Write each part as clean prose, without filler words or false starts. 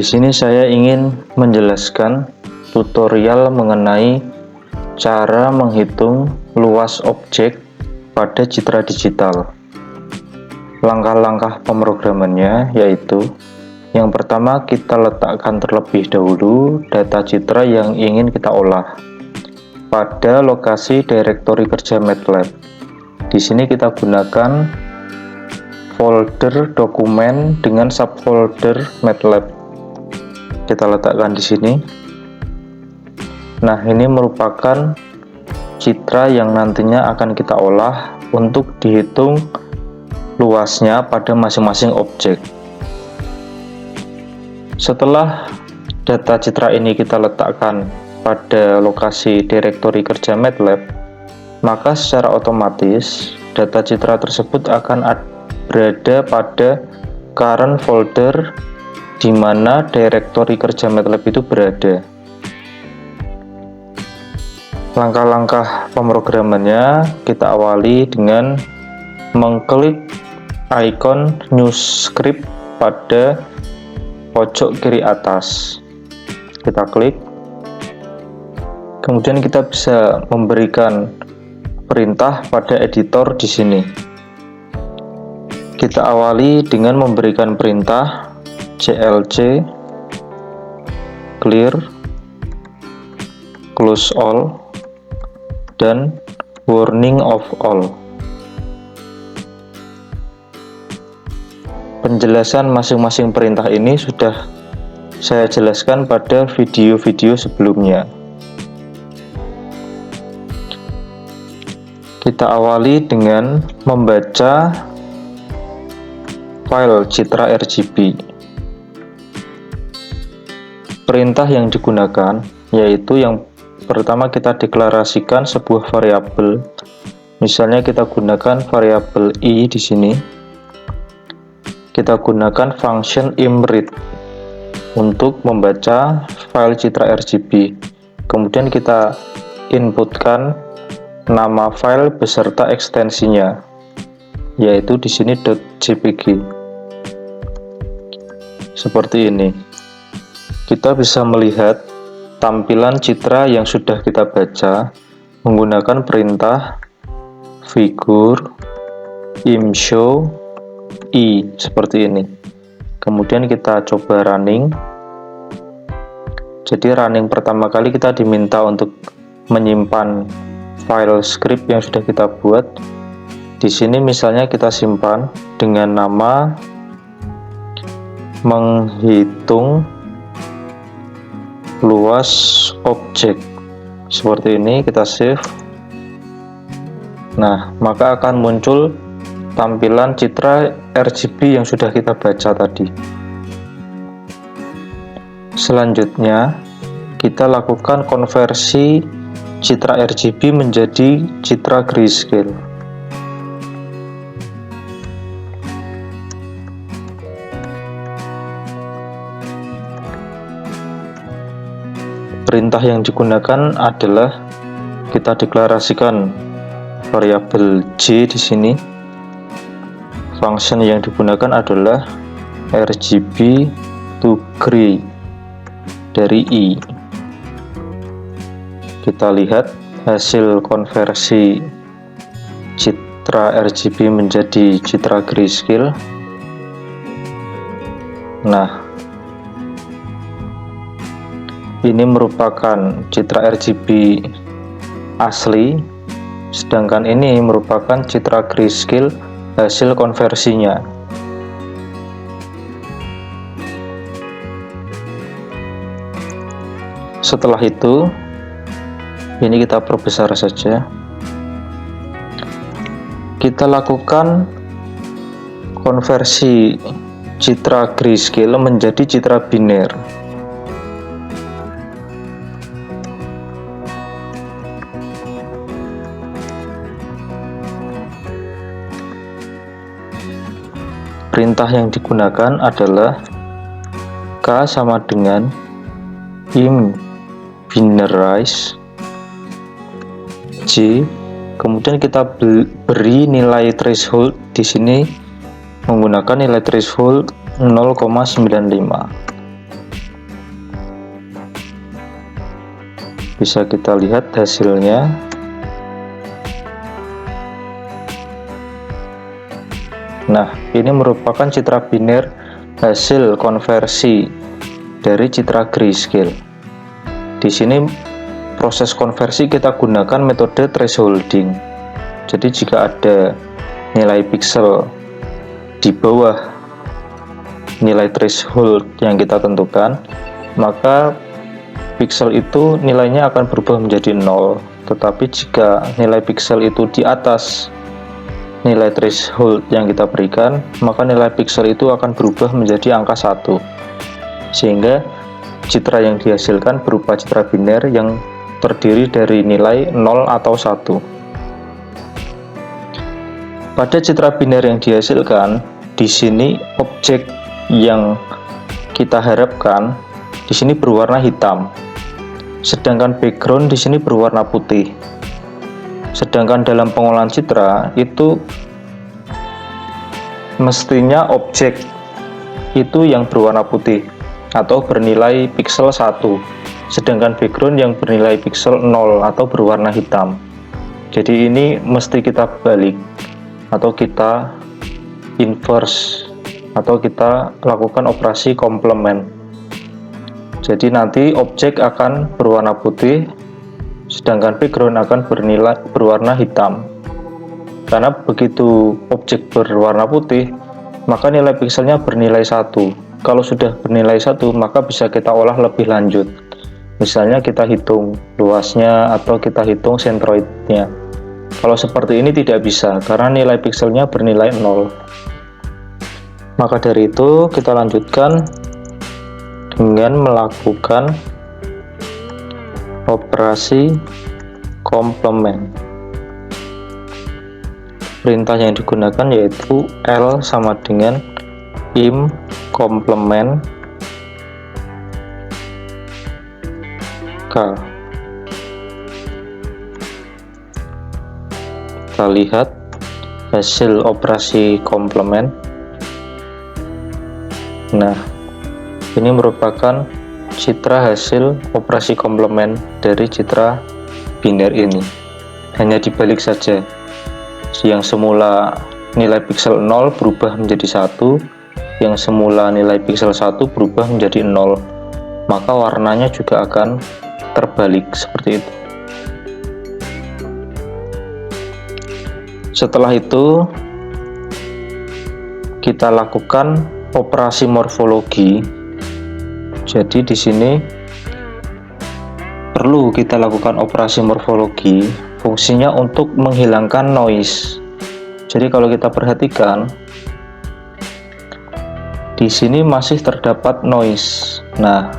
sini saya ingin menjelaskan tutorial mengenai cara menghitung luas objek pada citra digital. Langkah-langkah pemrogramannya yaitu yang pertama, kita letakkan terlebih dahulu data citra yang ingin kita olah pada lokasi direktori kerja MATLAB. Di sini kita gunakan folder dokumen dengan subfolder MATLAB. Kita letakkan di sini. Nah, ini merupakan citra yang nantinya akan kita olah untuk dihitung luasnya pada masing-masing objek. Setelah data citra ini kita letakkan pada lokasi direktori kerja MATLAB, maka secara otomatis data citra tersebut akan berada pada current folder di mana direktori kerja MATLAB itu berada. Langkah-langkah pemrogramannya kita awali dengan mengklik icon new script pada pojok kiri atas. Kita klik. Kemudian kita bisa memberikan perintah pada editor di sini. Kita awali dengan memberikan perintah clc clear, close all, dan warning of all. Penjelasan masing-masing perintah ini sudah saya jelaskan pada video-video sebelumnya. Kita awali dengan membaca file citra RGB. Perintah yang digunakan yaitu yang pertama, kita deklarasikan sebuah variabel. Misalnya kita gunakan variabel i di sini. Kita gunakan function imread untuk membaca file citra RGB. Kemudian kita inputkan nama file beserta ekstensinya, yaitu di sini .jpg. Seperti ini. Kita bisa melihat tampilan citra yang sudah kita baca menggunakan perintah figure imshow i seperti ini. Kemudian kita coba running. Jadi running pertama kali kita diminta untuk menyimpan file script yang sudah kita buat. Di sini misalnya kita simpan dengan nama menghitung luas objek. Seperti ini, kita save. Nah, maka akan muncul tampilan citra RGB yang sudah kita baca tadi. Selanjutnya, kita lakukan konversi citra RGB menjadi citra grayscale. Perintah yang digunakan adalah kita deklarasikan variabel j di sini. Function yang digunakan adalah RGB to gray dari i. Kita lihat hasil konversi citra RGB menjadi citra grayscale. Nah, ini merupakan citra RGB asli, sedangkan ini merupakan citra grayscale hasil konversinya. Setelah itu, ini kita perbesar saja. Kita lakukan konversi citra grayscale menjadi citra biner. Perintah yang digunakan adalah K sama dengan im binarize J, kemudian kita beri nilai threshold di sini menggunakan nilai threshold 0,95. Bisa kita lihat hasilnya. Nah, ini merupakan citra biner hasil konversi dari citra grayscale. Di sini proses konversi kita gunakan metode thresholding. Jadi jika ada nilai pixel di bawah nilai threshold yang kita tentukan, maka pixel itu nilainya akan berubah menjadi 0. Tetapi jika nilai pixel itu di atas nilai threshold yang kita berikan, maka nilai pixel itu akan berubah menjadi angka 1. Sehingga citra yang dihasilkan berupa citra biner yang terdiri dari nilai 0 atau 1. Pada citra biner yang dihasilkan, di sini objek yang kita harapkan di sini berwarna hitam. Sedangkan background di sini berwarna putih. Sedangkan dalam pengolahan citra itu mestinya objek itu yang berwarna putih atau bernilai pixel 1, sedangkan background yang bernilai pixel 0 atau berwarna hitam. Jadi ini mesti kita balik atau kita inverse atau kita lakukan operasi komplement. Jadi nanti objek akan berwarna putih, sedangkan background akan berwarna hitam. Karena begitu objek berwarna putih, maka nilai pixelnya bernilai 1. Kalau sudah bernilai 1, maka bisa kita olah lebih lanjut. Misalnya kita hitung luasnya atau kita hitung sentroidnya. Kalau seperti ini tidak bisa, karena nilai pixelnya bernilai 0. Maka dari itu kita lanjutkan dengan melakukan operasi komplement. Perintah yang digunakan yaitu L sama dengan im komplement K. Kita lihat hasil operasi komplement. Nah, ini merupakan citra hasil operasi komplement dari citra biner ini. Hanya dibalik saja, yang semula nilai pixel 0 berubah menjadi 1, yang semula nilai pixel 1 berubah menjadi 0, maka warnanya juga akan terbalik seperti itu. Setelah itu kita lakukan operasi morfologi. Jadi di sini perlu kita lakukan operasi morfologi, fungsinya untuk menghilangkan noise. Jadi kalau kita perhatikan di sini masih terdapat noise. Nah,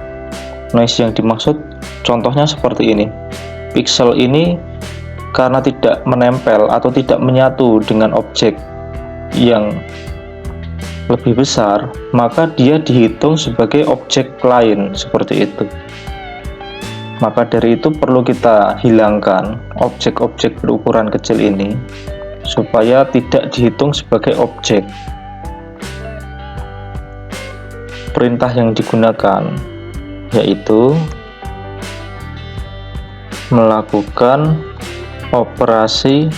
noise yang dimaksud contohnya seperti ini. Pixel ini karena tidak menempel atau tidak menyatu dengan objek yang lebih besar, maka dia dihitung sebagai objek lain seperti itu. Maka dari itu perlu kita hilangkan objek-objek berukuran kecil ini supaya tidak dihitung sebagai objek. Perintah yang digunakan yaitu melakukan operasi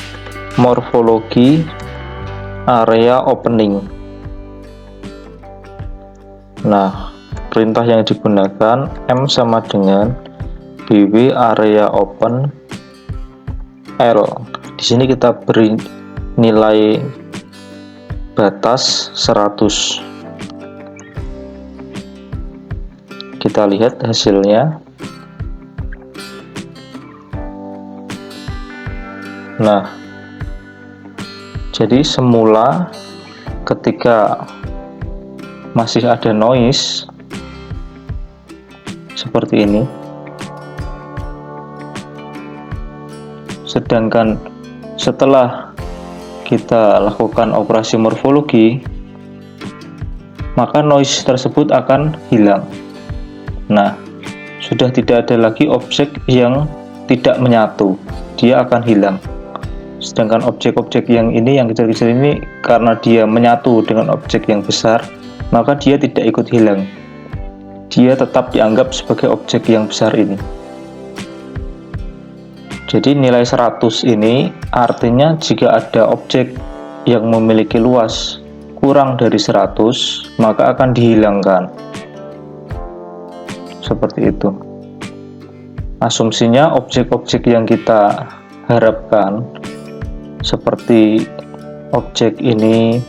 morfologi area opening. Nah, perintah yang digunakan M sama dengan BW area open L. Di sini kita beri nilai batas 100. Kita lihat hasilnya. Nah, jadi semula ketika masih ada noise seperti ini, sedangkan setelah kita lakukan operasi morfologi, maka noise tersebut akan hilang. Nah, sudah tidak ada lagi objek yang tidak menyatu, dia akan hilang. Sedangkan objek-objek yang ini, yang kecil-kecil ini, karena dia menyatu dengan objek yang besar, maka dia tidak ikut hilang. Dia tetap dianggap sebagai objek yang besar ini. Jadi nilai 100 ini artinya jika ada objek yang memiliki luas kurang dari 100, maka akan dihilangkan. Seperti itu. Asumsinya objek-objek yang kita harapkan seperti objek ini,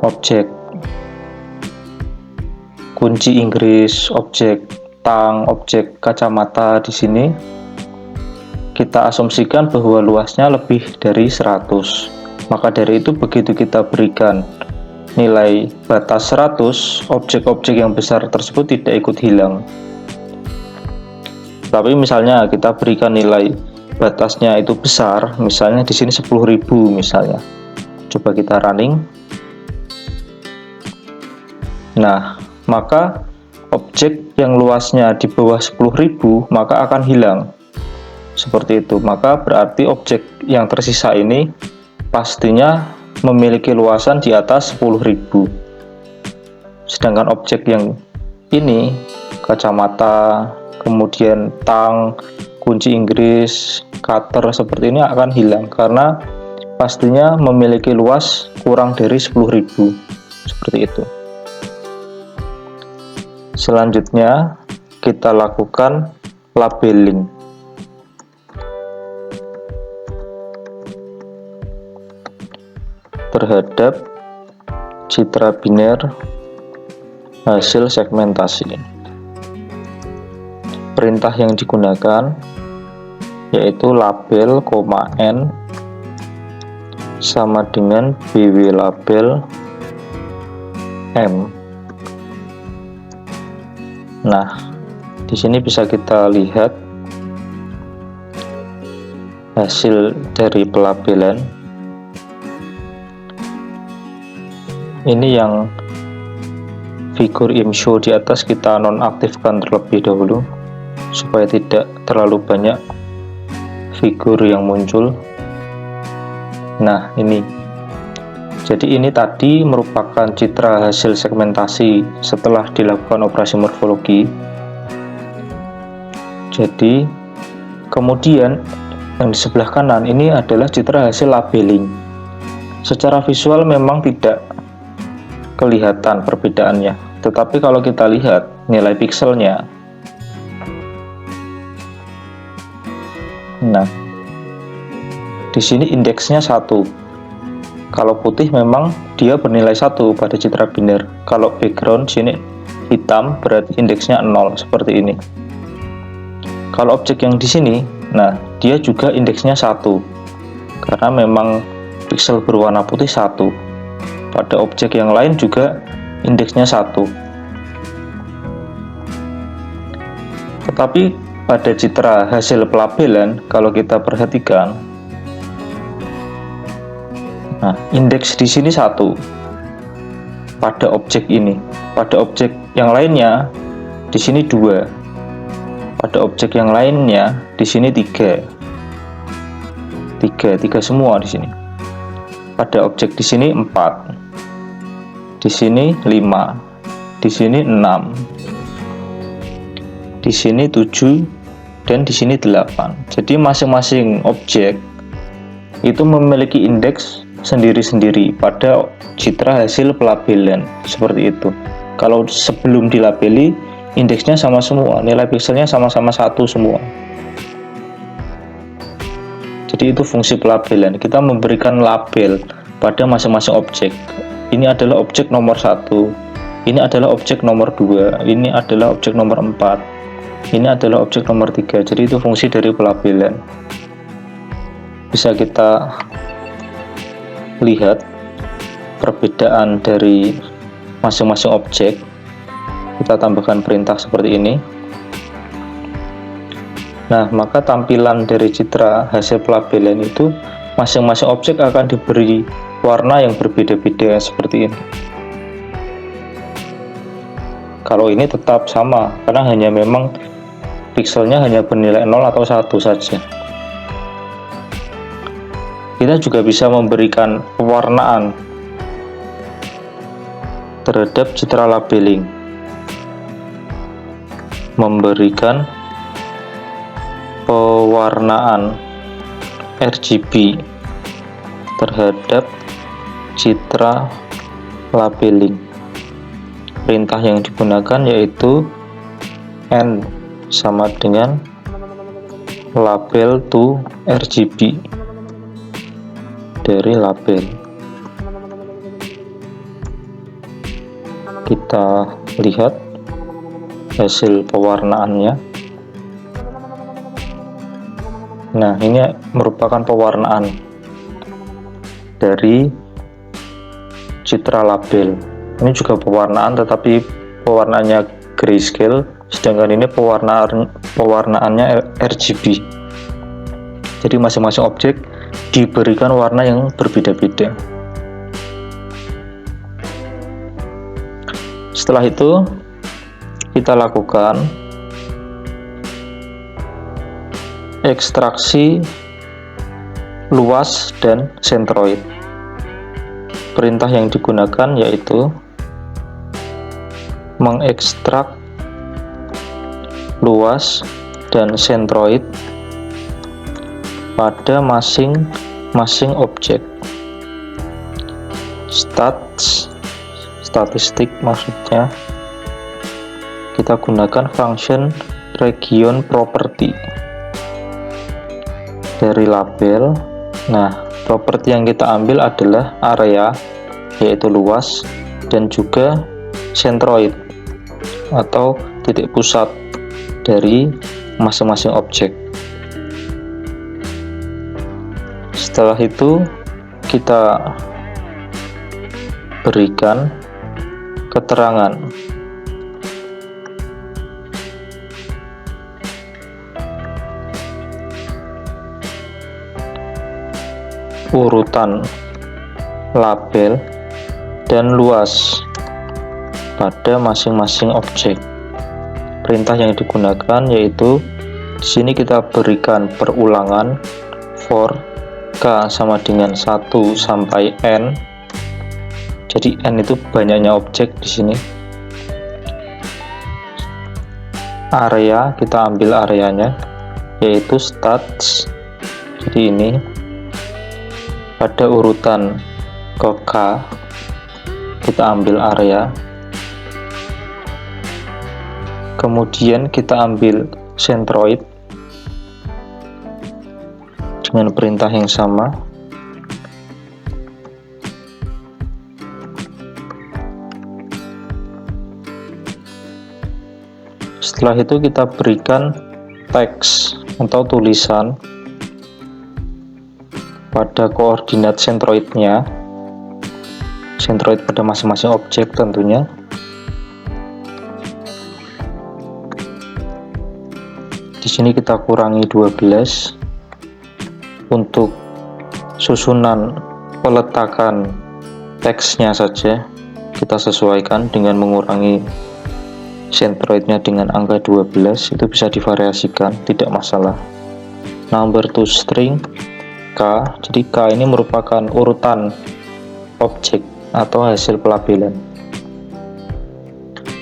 objek kunci Inggris, objek tang, objek kacamata di sini, kita asumsikan bahwa luasnya lebih dari 100. Maka dari itu begitu kita berikan nilai batas 100, objek-objek yang besar tersebut tidak ikut hilang. Tapi misalnya kita berikan nilai batasnya itu besar, misalnya di sini 10.000 misalnya. Coba kita running. Nah, maka objek yang luasnya di bawah 10.000 maka akan hilang. Seperti itu. Maka berarti objek yang tersisa ini pastinya memiliki luasan di atas 10.000. Sedangkan objek yang ini, kacamata, kemudian tang, kunci Inggris, cutter seperti ini akan hilang karena pastinya memiliki luas kurang dari 10.000. Seperti itu. Selanjutnya kita lakukan labeling. Terhadap citra biner hasil segmentasi. Perintah yang digunakan yaitu label, n sama dengan bw label m. Nah, di sini bisa kita lihat hasil dari pelabelan. Ini yang figur IMSHO di atas kita nonaktifkan terlebih dahulu supaya tidak terlalu banyak figur yang muncul. Nah, ini. Jadi ini tadi merupakan citra hasil segmentasi setelah dilakukan operasi morfologi. Jadi kemudian yang di sebelah kanan ini adalah citra hasil labeling. Secara visual memang tidak kelihatan perbedaannya, tetapi kalau kita lihat nilai pikselnya, nah di sini indeksnya 1. Kalau putih memang dia bernilai 1 pada citra biner. Kalau background sini hitam berarti indeksnya 0 seperti ini. Kalau objek yang di sini, nah dia juga indeksnya 1 karena memang piksel berwarna putih 1. Pada objek yang lain juga indeksnya 1. Tetapi pada citra hasil pelabelan, kalau kita perhatikan, nah indeks di sini 1 pada objek ini. Pada objek yang lainnya di sini 2. Pada objek yang lainnya di sini 3 semua di sini. Pada objek di sini 4. Di sini 5, di sini 6, di sini 7, dan di sini 8. Jadi masing-masing objek itu memiliki indeks sendiri-sendiri pada citra hasil pelabelan. Seperti itu. Kalau sebelum dilabeli, indeksnya sama semua, nilai pikselnya sama-sama 1 semua. Jadi itu fungsi pelabelan. Kita memberikan label pada masing-masing objek. Ini adalah objek nomor 1, ini adalah objek nomor 2, ini adalah objek nomor 4, ini adalah objek nomor 3. Jadi itu fungsi dari pelabelan. Bisa kita lihat perbedaan dari masing-masing objek. Kita tambahkan perintah seperti ini. Nah, maka tampilan dari citra hasil pelabelan itu masing-masing objek akan diberi warna yang berbeda-beda seperti ini. Kalau ini tetap sama karena hanya memang pikselnya hanya bernilai 0 atau 1 saja. Kita juga bisa memberikan pewarnaan terhadap citra labeling. Memberikan pewarnaan pewarnaan RGB terhadap citra labeling. Perintah yang digunakan yaitu N sama dengan label to RGB dari label. Kita lihat hasil pewarnaannya. Nah, ini merupakan pewarnaan dari citra label. Ini juga pewarnaan, tetapi pewarnaannya grayscale, sedangkan ini pewarnaannya RGB. Jadi masing-masing objek diberikan warna yang berbeda-beda. Setelah itu kita lakukan ekstraksi luas dan sentroid. Perintah yang digunakan yaitu mengekstrak luas dan sentroid pada masing-masing objek. Statistik maksudnya kita gunakan function region property dari label. Nah, properti yang kita ambil adalah area, yaitu luas, dan juga sentroid atau titik pusat dari masing-masing objek. Setelah itu kita berikan keterangan urutan label dan luas pada masing-masing objek. Perintah yang digunakan yaitu di sini kita berikan perulangan for K sama dengan 1 sampai N. Jadi N itu banyaknya objek di sini. Area kita ambil areanya yaitu stats. Jadi ini pada urutan ke K kita ambil area, kemudian kita ambil sentroid dengan perintah yang sama. Setelah itu kita berikan teks atau tulisan pada koordinat sentroidnya, sentroid pada masing-masing objek tentunya. Di sini kita kurangi 12 untuk susunan peletakan teksnya saja. Kita sesuaikan dengan mengurangi sentroidnya dengan angka 12, itu bisa divariasikan, tidak masalah. Number to string K, jadi K ini merupakan urutan objek atau hasil pelabelan.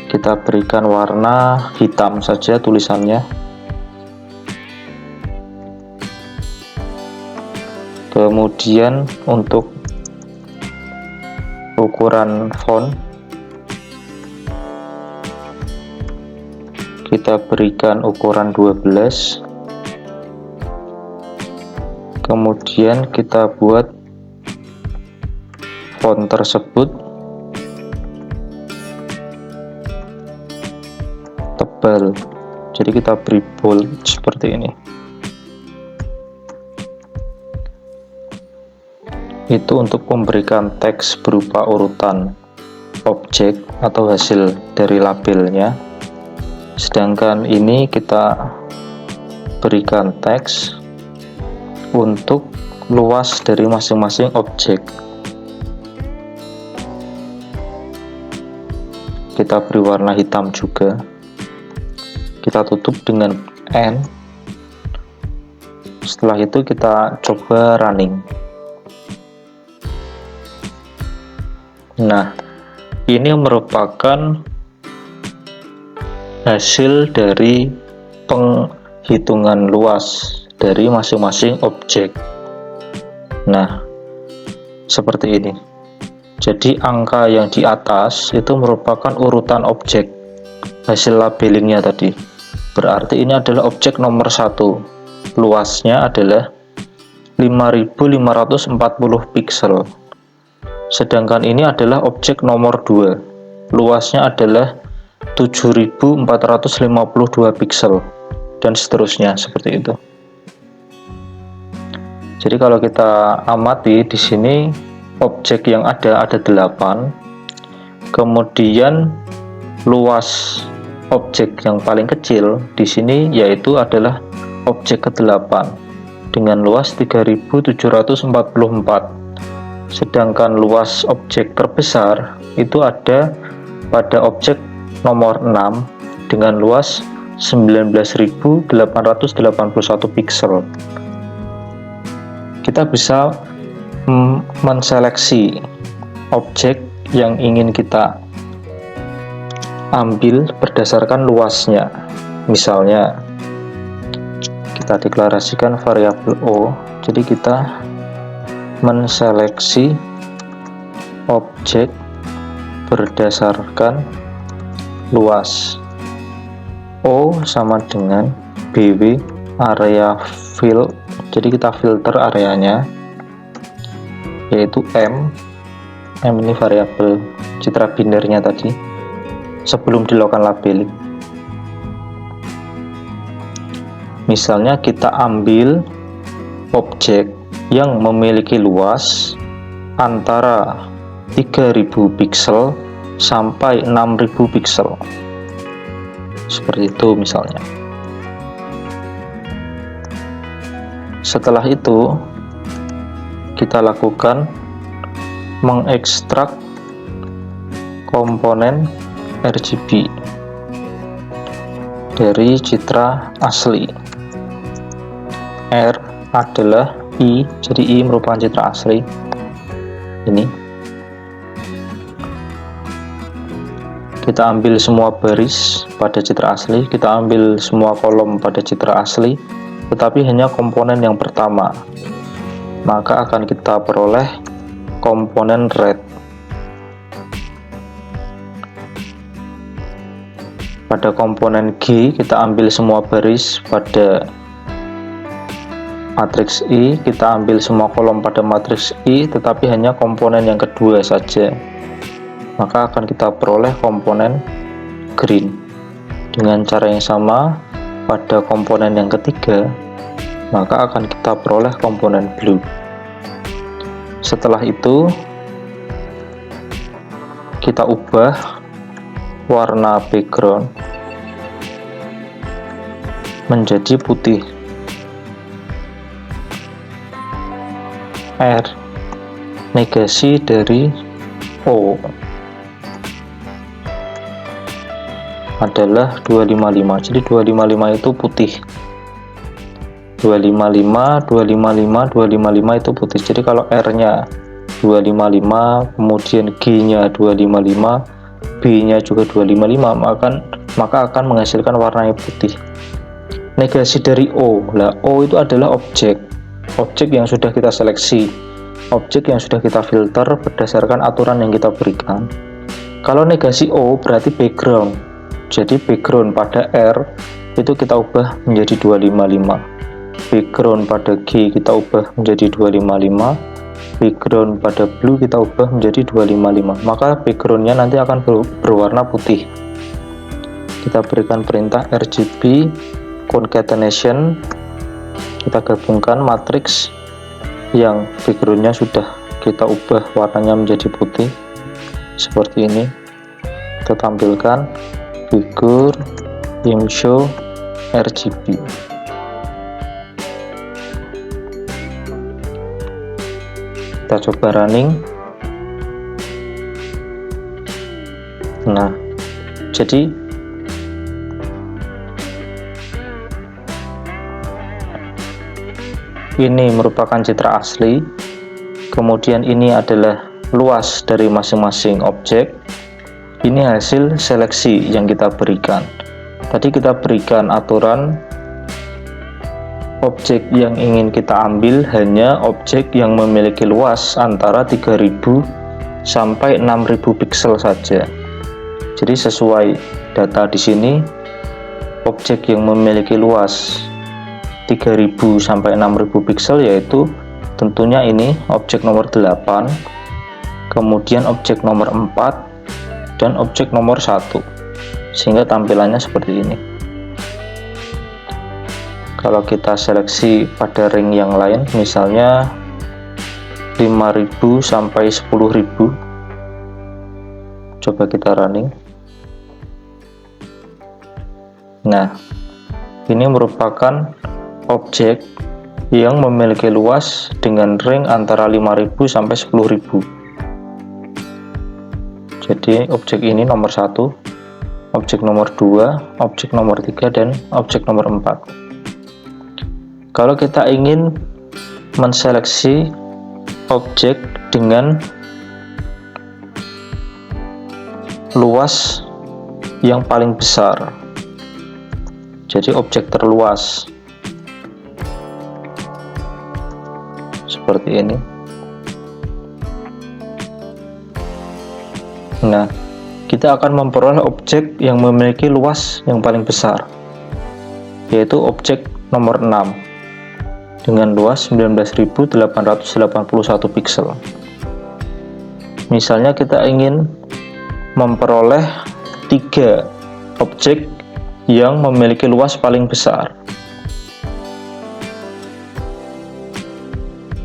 Kita berikan warna hitam saja tulisannya. Kemudian untuk ukuran font kita berikan ukuran 12. Kemudian kita buat font tersebut tebal, jadi kita beri bold seperti ini. Itu untuk memberikan teks berupa urutan objek atau hasil dari labelnya. Sedangkan ini kita berikan teks untuk luas dari masing-masing objek. Kita beri warna hitam juga. Kita tutup dengan N. Setelah itu kita coba running. Nah, ini merupakan hasil dari penghitungan luas dari masing-masing objek. Nah, seperti ini. Jadi angka yang di atas itu merupakan urutan objek hasil labelingnya tadi. Berarti ini adalah objek nomor 1. Luasnya adalah 5540 piksel. Sedangkan ini adalah objek nomor 2. Luasnya adalah 7452 piksel dan seterusnya seperti itu. Jadi kalau kita amati di sini objek yang ada 8. Kemudian luas objek yang paling kecil di sini yaitu adalah objek ke-8 dengan luas 3744. Sedangkan luas objek terbesar itu ada pada objek nomor 6 dengan luas 19.881 piksel. Kita bisa menseleksi objek yang ingin kita ambil berdasarkan luasnya. Misalnya kita deklarasikan variabel O, jadi kita menseleksi objek berdasarkan luas. O sama dengan BW area fill, jadi kita filter areanya yaitu M ini variabel citra binernya tadi sebelum dilakukan labeling. Misalnya kita ambil objek yang memiliki luas antara 3000 piksel sampai 6000 piksel seperti itu misalnya. Setelah itu kita lakukan mengekstrak komponen RGB dari citra asli. R adalah I, jadi I merupakan citra asli ini. Kita ambil semua baris pada citra asli, kita ambil semua kolom pada citra asli, tetapi hanya komponen yang pertama, maka akan kita peroleh komponen red. Pada komponen G kita ambil semua baris pada matriks I, kita ambil semua kolom pada matriks I, tetapi hanya komponen yang kedua saja, maka akan kita peroleh komponen green. Dengan cara yang sama pada komponen yang ketiga, maka akan kita peroleh komponen blue. Setelah itu kita ubah warna background menjadi putih. R negasi dari O adalah 255, jadi 255 itu putih. 255, 255, 255 itu putih. Jadi kalau R nya 255, kemudian G nya 255, B nya juga 255, maka akan menghasilkan warna yang putih. Negasi dari O, lah O itu adalah objek yang sudah kita seleksi, objek yang sudah kita filter berdasarkan aturan yang kita berikan. Kalau negasi O berarti background, jadi background pada R itu kita ubah menjadi 255, background pada G kita ubah menjadi 255, background pada blue kita ubah menjadi 255, maka backgroundnya nanti akan berwarna putih. Kita berikan perintah RGB concatenation, kita gabungkan matriks yang backgroundnya sudah kita ubah warnanya menjadi putih seperti ini. Kita tampilkan figur imshow RGB. Kita coba running. Nah, jadi ini merupakan citra asli, kemudian ini adalah luas dari masing-masing objek. Ini hasil seleksi yang kita berikan. Tadi kita berikan aturan objek yang ingin kita ambil hanya objek yang memiliki luas antara 3000 sampai 6000 piksel saja. Jadi sesuai data di sini, objek yang memiliki luas 3000 sampai 6000 piksel yaitu tentunya ini objek nomor 8, kemudian objek nomor 4, dan objek nomor 1, sehingga tampilannya seperti ini. Kalau kita seleksi pada ring yang lain, misalnya 5000 sampai 10000, coba kita running. Nah, ini merupakan objek yang memiliki luas dengan ring antara 5000 sampai 10000. Jadi objek ini nomor 1, objek nomor 2, objek nomor 3, dan objek nomor 4. Kalau kita ingin menseleksi objek dengan luas yang paling besar, jadi objek terluas seperti ini. Nah, kita akan memperoleh objek yang memiliki luas yang paling besar, yaitu objek nomor 6 dengan luas 19.881 piksel. Misalnya kita ingin memperoleh 3 objek yang memiliki luas paling besar.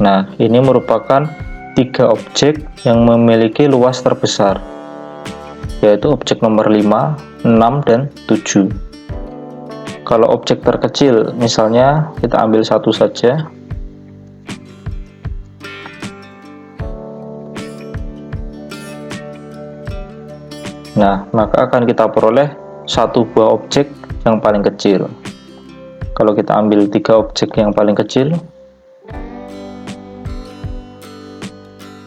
Nah, ini merupakan 3 objek yang memiliki luas terbesar, yaitu objek nomor 5, 6, dan 7. Kalau objek terkecil, misalnya kita ambil satu saja. Nah, maka akan kita peroleh satu buah objek yang paling kecil. Kalau kita ambil 3 objek yang paling kecil,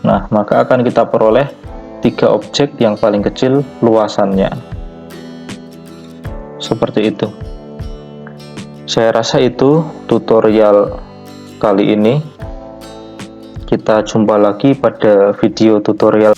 nah maka akan kita peroleh 3 objek yang paling kecil luasannya. Seperti itu. Saya rasa itu tutorial kali ini. Kita jumpa lagi pada video tutorial